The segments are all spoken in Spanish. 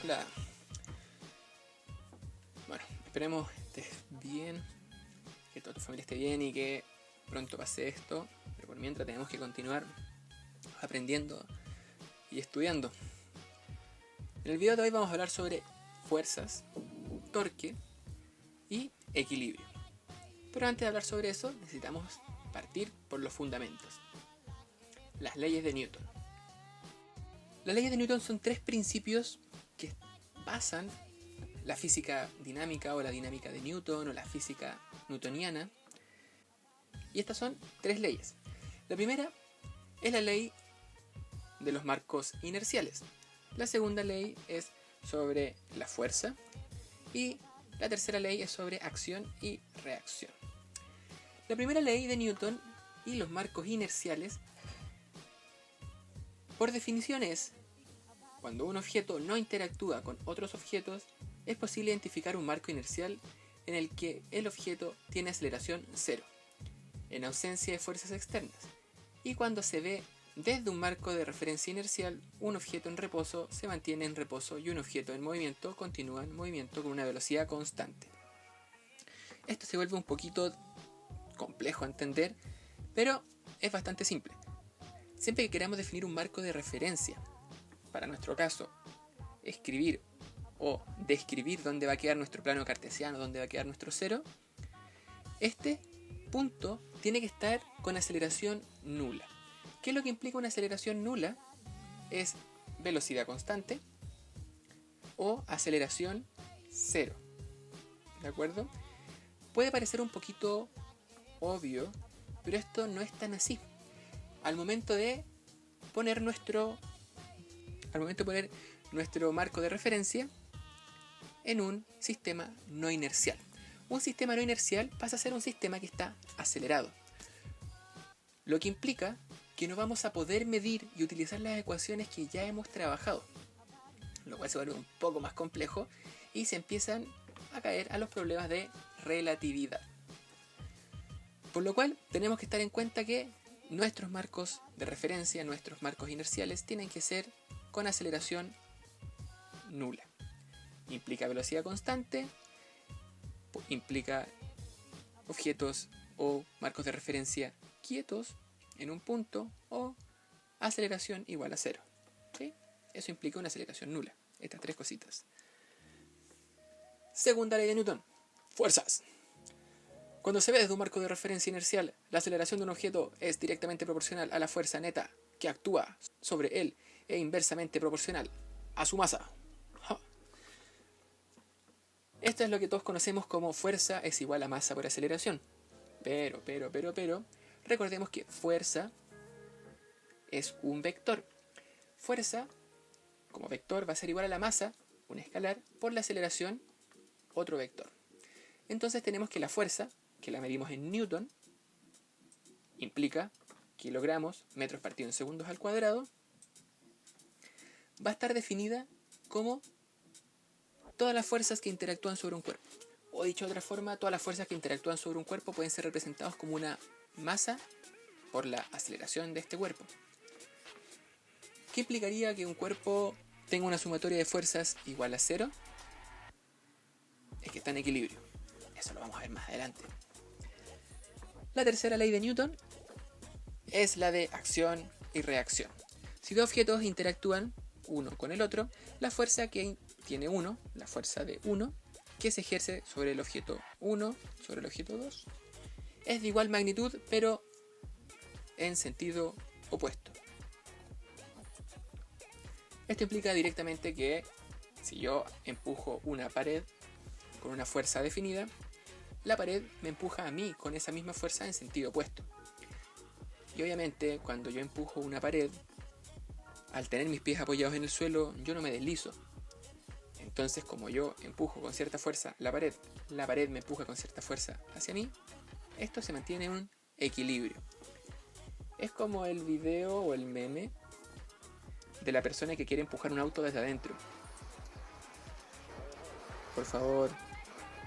Hola. Bueno, esperemos que estés bien, que toda tu familia esté bien y que pronto pase esto. Pero por mientras tenemos que continuar aprendiendo y estudiando. En el video de hoy vamos a hablar sobre fuerzas, torque y equilibrio. Pero antes de hablar sobre eso, necesitamos partir por los fundamentos. Las leyes de Newton. Las leyes de Newton son tres principios que basan la física dinámica o la dinámica de Newton o la física newtoniana. Y estas son tres leyes. La primera es la ley de los marcos inerciales. La segunda ley es sobre la fuerza. Y la tercera ley es sobre acción y reacción. La primera ley de Newton y los marcos inerciales, por definición, es: cuando un objeto no interactúa con otros objetos, es posible identificar un marco inercial en el que el objeto tiene aceleración cero, en ausencia de fuerzas externas. Y cuando se ve desde un marco de referencia inercial, un objeto en reposo se mantiene en reposo y un objeto en movimiento continúa en movimiento con una velocidad constante. Esto se vuelve un poquito complejo a entender, pero es bastante simple. Siempre que queramos definir un marco de referencia, para nuestro caso, escribir o describir dónde va a quedar nuestro plano cartesiano, dónde va a quedar nuestro cero, este punto tiene que estar con aceleración nula. ¿Qué es lo que implica una aceleración nula? Es velocidad constante o aceleración cero. ¿De acuerdo? Puede parecer un poquito obvio, pero esto no es tan así. Al momento de poner nuestro marco de referencia en un sistema no inercial. Un sistema no inercial pasa a ser un sistema que está acelerado, lo que implica que no vamos a poder medir y utilizar las ecuaciones que ya hemos trabajado, lo cual se vuelve un poco más complejo y se empiezan a caer a los problemas de relatividad. Por lo cual tenemos que estar en cuenta que nuestros marcos de referencia, nuestros marcos inerciales, tienen que ser con aceleración nula. Implica velocidad constante, implica objetos o marcos de referencia quietos en un punto o aceleración igual a cero. ¿Sí? Eso implica una aceleración nula. Estas tres cositas. Segunda ley de Newton. Fuerzas. Cuando se ve desde un marco de referencia inercial, la aceleración de un objeto es directamente proporcional a la fuerza neta que actúa sobre él e inversamente proporcional a su masa. Esto es lo que todos conocemos como fuerza es igual a masa por aceleración. Pero, recordemos que fuerza es un vector. Fuerza, como vector, va a ser igual a la masa, un escalar, por la aceleración, otro vector. Entonces tenemos que la fuerza, que la medimos en Newton, implica kilogramos, metros partido en segundos al cuadrado, va a estar definida como todas las fuerzas que interactúan sobre un cuerpo. O dicho de otra forma, todas las fuerzas que interactúan sobre un cuerpo pueden ser representadas como una masa por la aceleración de este cuerpo. ¿Qué implicaría que un cuerpo tenga una sumatoria de fuerzas igual a cero? Es que está en equilibrio. Eso lo vamos a ver más adelante. La tercera ley de Newton es la de acción y reacción. Si dos objetos interactúan uno con el otro, la fuerza que tiene uno, la fuerza de uno, que se ejerce sobre el objeto 1, sobre el objeto 2, es de igual magnitud, pero en sentido opuesto. Esto implica directamente que si yo empujo una pared con una fuerza definida, la pared me empuja a mí con esa misma fuerza en sentido opuesto. Y obviamente cuando yo empujo una pared, al tener mis pies apoyados en el suelo, yo no me deslizo. Entonces, como yo empujo con cierta fuerza la pared me empuja con cierta fuerza hacia mí, esto se mantiene en un equilibrio. Es como el video o el meme de la persona que quiere empujar un auto desde adentro. Por favor,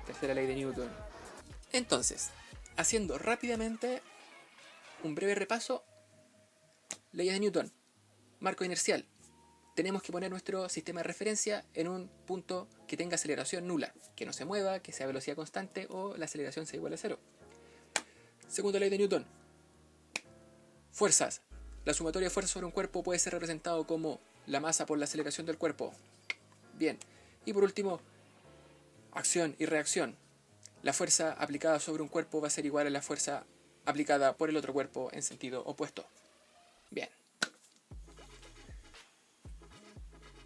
tercera ley de Newton. Entonces, haciendo rápidamente un breve repaso. Leyes de Newton, marco inercial. Tenemos que poner nuestro sistema de referencia en un punto que tenga aceleración nula, que no se mueva, que sea velocidad constante o la aceleración sea igual a cero. Segunda ley de Newton. Fuerzas. La sumatoria de fuerzas sobre un cuerpo puede ser representado como la masa por la aceleración del cuerpo. Bien. Y por último, acción y reacción. La fuerza aplicada sobre un cuerpo va a ser igual a la fuerza aplicada por el otro cuerpo en sentido opuesto. Bien.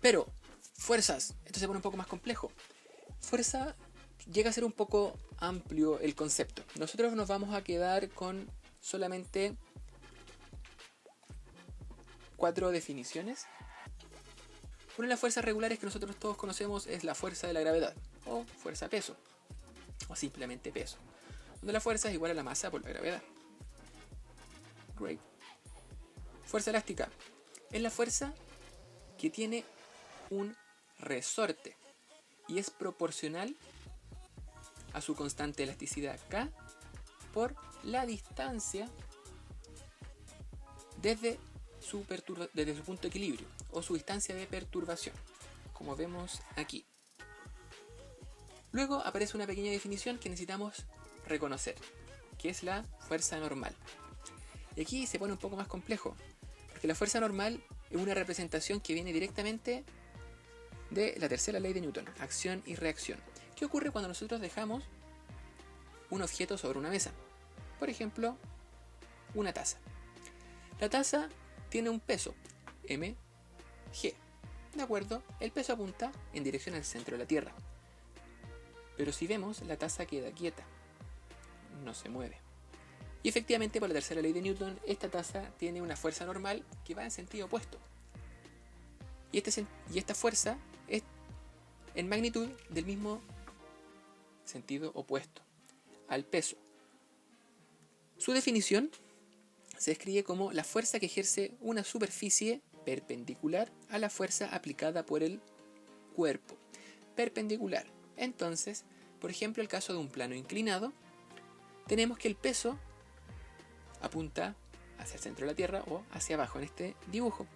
Pero, fuerzas. Esto se pone un poco más complejo. Fuerza llega a ser un poco amplio el concepto. Nosotros nos vamos a quedar con solamente 4 definiciones. Una de las fuerzas regulares que nosotros todos conocemos es la fuerza de la gravedad, o fuerza peso, o simplemente peso, donde la fuerza es igual a la masa por la gravedad. Great. Fuerza elástica es la fuerza que tiene un resorte y es proporcional a su constante elasticidad K por la distancia desde su punto de equilibrio o su distancia de perturbación, como vemos aquí. Luego aparece una pequeña definición que necesitamos reconocer, que es la fuerza normal. Y aquí se pone un poco más complejo, porque la fuerza normal es una representación que viene directamente de la tercera ley de Newton, acción y reacción. ¿Qué ocurre cuando nosotros dejamos un objeto sobre una mesa? Por ejemplo, una taza. La taza tiene un peso, mg. ¿De acuerdo? El peso apunta en dirección al centro de la Tierra. Pero si vemos, la taza queda quieta, no se mueve. Y efectivamente, por la tercera ley de Newton, esta taza tiene una fuerza normal que va en sentido opuesto. Y esta fuerza es en magnitud del mismo sentido opuesto al peso. Su definición se describe como la fuerza que ejerce una superficie perpendicular a la fuerza aplicada por el cuerpo. Perpendicular. Entonces, por ejemplo, el caso de un plano inclinado, tenemos que el peso apunta hacia el centro de la Tierra o hacia abajo en este dibujo.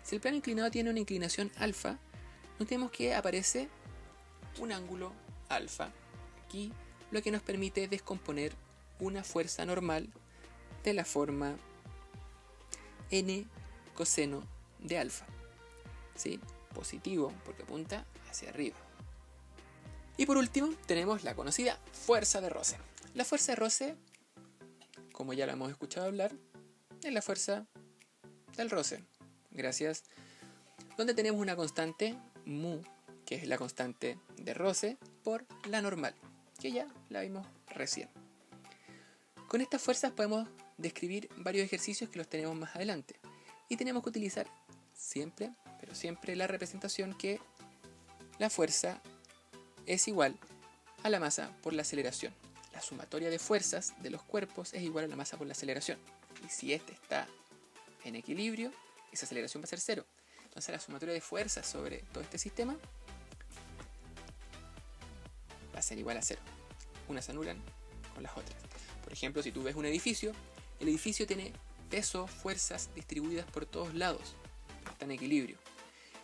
Si el plano inclinado tiene una inclinación alfa, notemos que aparece un ángulo alfa aquí, lo que nos permite descomponer una fuerza normal de la forma n coseno de alfa. ¿Sí? Positivo porque apunta hacia arriba. Y por último tenemos la conocida fuerza de roce. La fuerza de roce, como ya la hemos escuchado hablar, es la fuerza del roce. Gracias. Donde tenemos una constante mu, que es la constante de roce, por la normal, que ya la vimos recién. Con estas fuerzas podemos describir varios ejercicios que los tenemos más adelante. Y tenemos que utilizar siempre, pero siempre la representación que la fuerza es igual a la masa por la aceleración. La sumatoria de fuerzas de los cuerpos es igual a la masa por la aceleración. Y si este está en equilibrio, esa aceleración va a ser cero. Entonces la sumatoria de fuerzas sobre todo este sistema va a ser igual a cero. Unas se anulan con las otras. Por ejemplo, si tú ves un edificio, el edificio tiene peso, fuerzas distribuidas por todos lados. Está en equilibrio.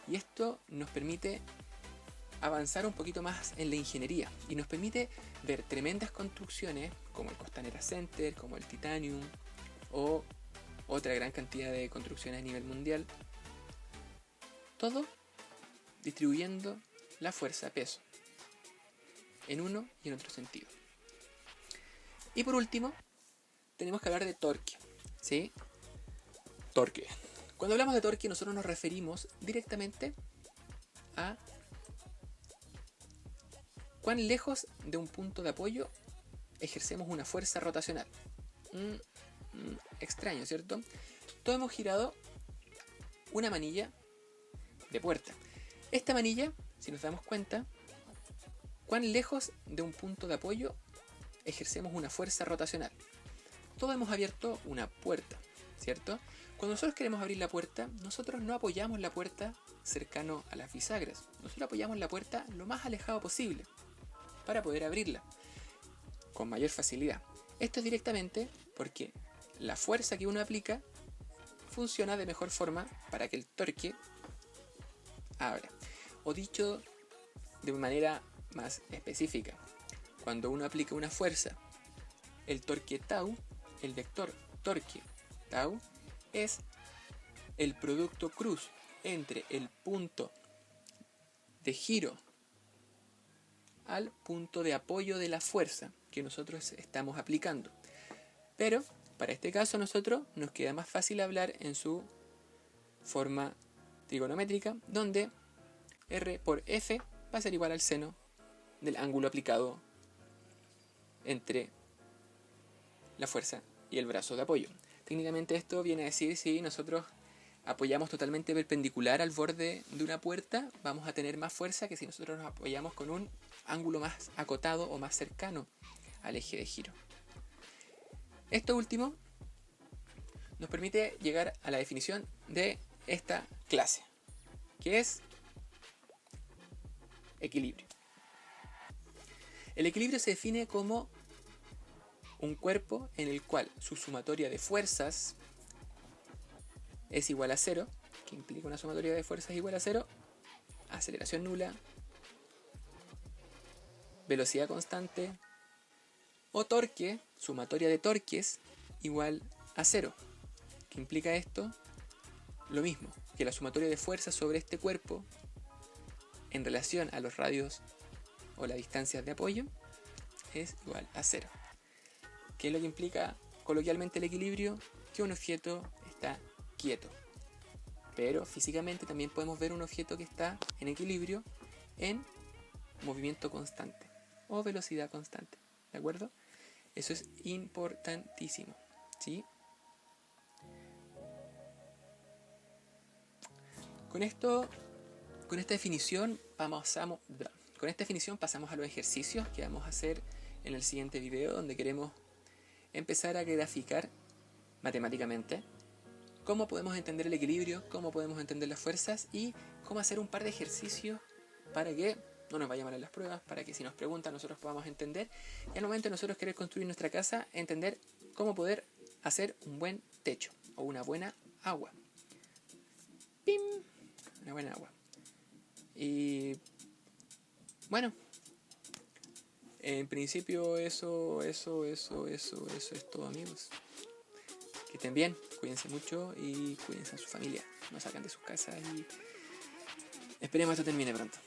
Y esto nos permite avanzar un poquito más en la ingeniería y nos permite ver tremendas construcciones como el Costanera Center, como el Titanium o otra gran cantidad de construcciones a nivel mundial. Todo distribuyendo la fuerza peso en uno y en otro sentido. Y por último, tenemos que hablar de torque. ¿Sí? Torque. Cuando hablamos de torque, nosotros nos referimos directamente a cuán lejos de un punto de apoyo ejercemos una fuerza rotacional. Extraño, ¿cierto? Todos hemos girado una manilla de puerta. Esta manilla, si nos damos cuenta, cuán lejos de un punto de apoyo ejercemos una fuerza rotacional. Todos hemos abierto una puerta, ¿cierto? Cuando nosotros queremos abrir la puerta, nosotros no apoyamos la puerta cercano a las bisagras. Nosotros apoyamos la puerta lo más alejado posible para poder abrirla con mayor facilidad. Esto es directamente porque la fuerza que uno aplica funciona de mejor forma para que el torque abra. O dicho de manera más específica, cuando uno aplica una fuerza, el torque tau, el vector torque tau, es el producto cruz entre el punto de giro al punto de apoyo de la fuerza que nosotros estamos aplicando. Pero para este caso nosotros nos queda más fácil hablar en su forma trigonométrica, donde R por F va a ser igual al seno del ángulo aplicado entre la fuerza y el brazo de apoyo. Técnicamente esto viene a decir si nosotros apoyamos totalmente perpendicular al borde de una puerta, vamos a tener más fuerza que si nosotros nos apoyamos con un ángulo más acotado o más cercano al eje de giro. Esto último nos permite llegar a la definición de esta clase, que es equilibrio. El equilibrio se define como un cuerpo en el cual su sumatoria de fuerzas es igual a 0, que implica una sumatoria de fuerzas igual a 0, aceleración nula, velocidad constante, o torque, sumatoria de torques, igual a 0. ¿Qué implica esto? Lo mismo, que la sumatoria de fuerzas sobre este cuerpo en relación a los radios o las distancias de apoyo es igual a 0. ¿Qué es lo que implica coloquialmente el equilibrio? Que un objeto está quieto. Pero físicamente también podemos ver un objeto que está en equilibrio en movimiento constante o velocidad constante. ¿De acuerdo? Eso es importantísimo, ¿sí? Con esta definición pasamos a los ejercicios que vamos a hacer en el siguiente video, donde queremos empezar a graficar matemáticamente cómo podemos entender el equilibrio, cómo podemos entender las fuerzas y cómo hacer un par de ejercicios para que no nos vaya mal en las pruebas, para que si nos preguntan nosotros podamos entender y al momento de nosotros querer construir nuestra casa, entender cómo poder hacer un buen techo o una buena agua. ¡Pim! Una buena agua. Y bueno, en principio eso es todo, amigos. Que estén bien, cuídense mucho y cuídense a su familia, no salgan de sus casas y esperemos que esto termine pronto.